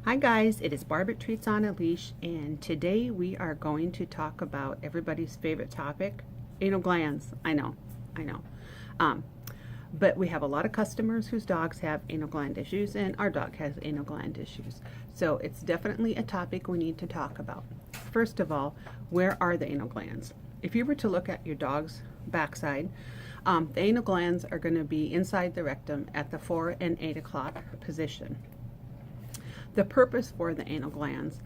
Hi guys, it is Barb at Treats on a Leash, and today we are going to talk about everybody's favorite topic, anal glands. I know. Um, but we have a lot of customers whose dogs have anal gland issues, and our dog has anal gland issues. So it's definitely a topic we need to talk about. First of all, where are the anal glands? If you were to look at your dog's backside, the anal glands are going to be inside the rectum at the 4 and 8 o'clock position. The purpose for the anal glands,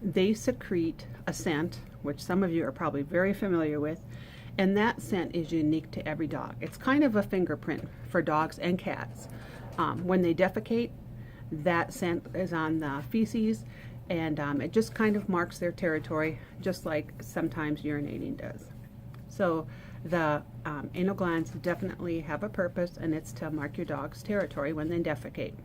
they secrete a scent, which some of you are probably very familiar with, and that scent is unique to every dog. It's kind of a fingerprint for dogs and cats. When they defecate, that scent is on the feces, and it just kind of marks their territory, just like sometimes urinating does. So the anal glands definitely have a purpose, and it's to mark your dog's territory when they defecate.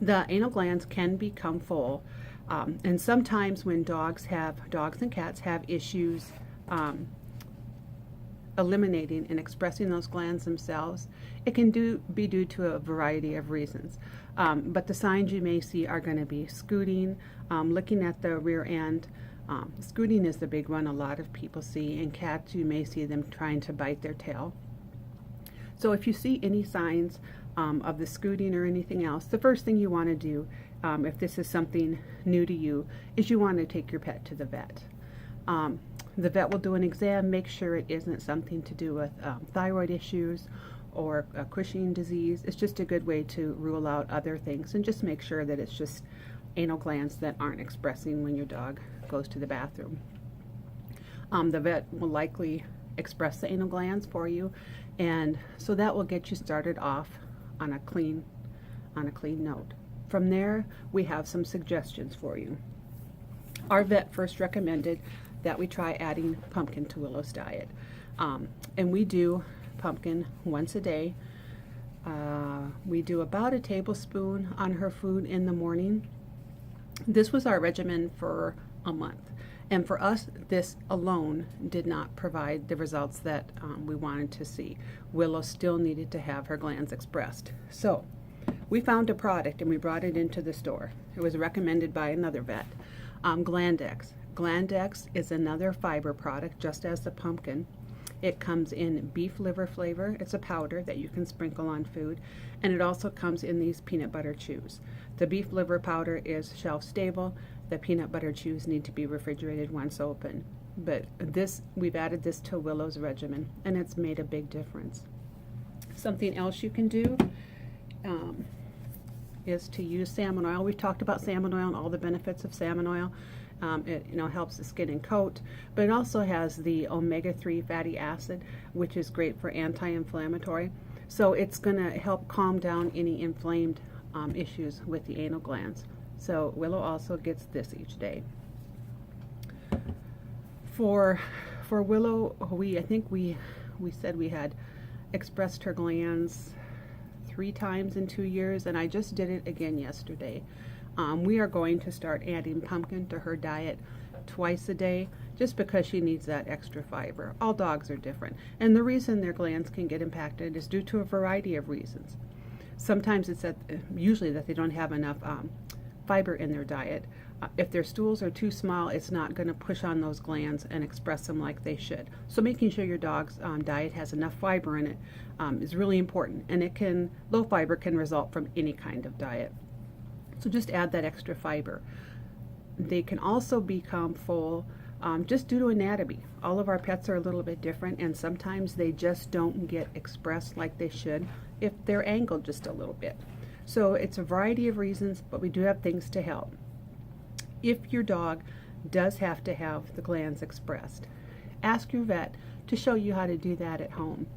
The anal glands can become full, and sometimes when dogs and cats have issues eliminating and expressing those glands themselves, it can be due to a variety of reasons. But the signs you may see are going to be scooting, looking at the rear end. Scooting is the big one a lot of people see. In cats, you may see them trying to bite their tail. So if you see any signs of the scooting or anything else, the first thing you want to do, if this is something new to you, is you want to take your pet to the vet. The vet will do an exam, make sure it isn't something to do with thyroid issues or Cushing disease. It's just a good way to rule out other things and just make sure that it's just anal glands that aren't expressing when your dog goes to the bathroom. The vet will likely express the anal glands for you, and so that will get you started off on a clean note. From there, we have some suggestions for you. Our vet first recommended that we try adding pumpkin to Willow's diet, and we do pumpkin once a day. We do about a tablespoon on her food in the morning. This was our regimen for a month. And for us, this alone did not provide the results that we wanted to see. Willow still needed to have her glands expressed. So we found a product and we brought it into the store. It was recommended by another vet, Glandex. Glandex is another fiber product, just as the pumpkin. It comes in beef liver flavor. It's a powder that you can sprinkle on food, and it also comes in these peanut butter chews. The beef liver powder is shelf stable. The peanut butter chews need to be refrigerated once open. But we've added this to Willow's regimen, and it's made a big difference. Something else you can do is to use salmon oil. We've talked about salmon oil and all the benefits of salmon oil. It helps the skin and coat, but it also has the omega-3 fatty acid, which is great for anti-inflammatory. So it's going to help calm down any inflamed issues with the anal glands. So Willow also gets this each day. For Willow, I think we said we had expressed her glands 3 times in 2 years, and I just did it again yesterday. We are going to start adding pumpkin to her diet twice a day, just because she needs that extra fiber. All dogs are different, and the reason their glands can get impacted is due to a variety of reasons. Sometimes it's usually that they don't have enough fiber in their diet. If their stools are too small, it's not going to push on those glands and express them like they should. So making sure your dog's diet has enough fiber in it is really important, and low fiber can result from any kind of diet. So just add that extra fiber. They can also become full just due to anatomy. All of our pets are a little bit different, and sometimes they just don't get expressed like they should if they're angled just a little bit. So it's a variety of reasons, but we do have things to help. If your dog does have to have the glands expressed, ask your vet to show you how to do that at home.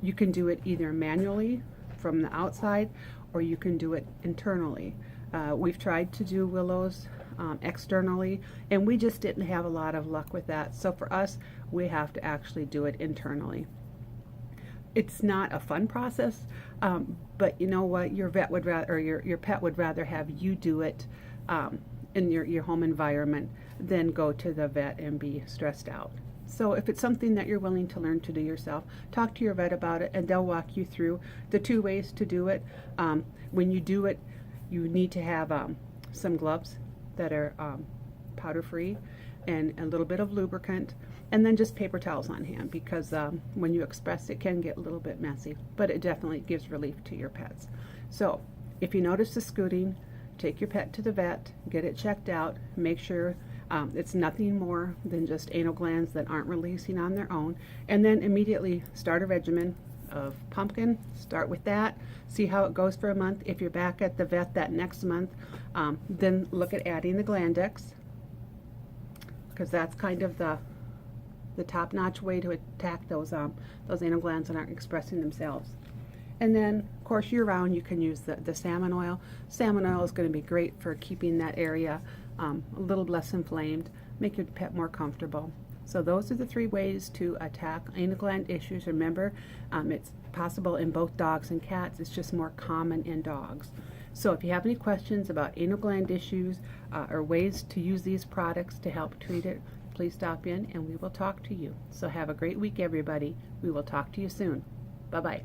You can do it either manually from the outside, or you can do it internally. We've tried to do Willow's externally, and we just didn't have a lot of luck with that. So for us, we have to actually do it internally. It's not a fun process, but you know what? Your vet would rather, or your pet would rather have you do it in your home environment than go to the vet and be stressed out. So if it's something that you're willing to learn to do yourself, talk to your vet about it, and they'll walk you through the 2 ways to do it. When you do it, You need to have some gloves that are powder free and a little bit of lubricant, and then just paper towels on hand, because when you express it can get a little bit messy, but it definitely gives relief to your pets. So if you notice the scooting, take your pet to the vet, get it checked out, make sure it's nothing more than just anal glands that aren't releasing on their own, and then immediately start a regimen of pumpkin. Start with that, see how it goes for a month. If you're back at the vet that next month, then look at adding the Glandex, because that's kind of the top-notch way to attack those anal glands that aren't expressing themselves. And then, of course, year-round you can use the salmon oil. Salmon oil is going to be great for keeping that area a little less inflamed, make your pet more comfortable. So those are the 3 ways to attack anal gland issues. Remember, it's possible in both dogs and cats. It's just more common in dogs. So if you have any questions about anal gland issues or ways to use these products to help treat it, please stop in and we will talk to you. So have a great week, everybody. We will talk to you soon. Bye-bye.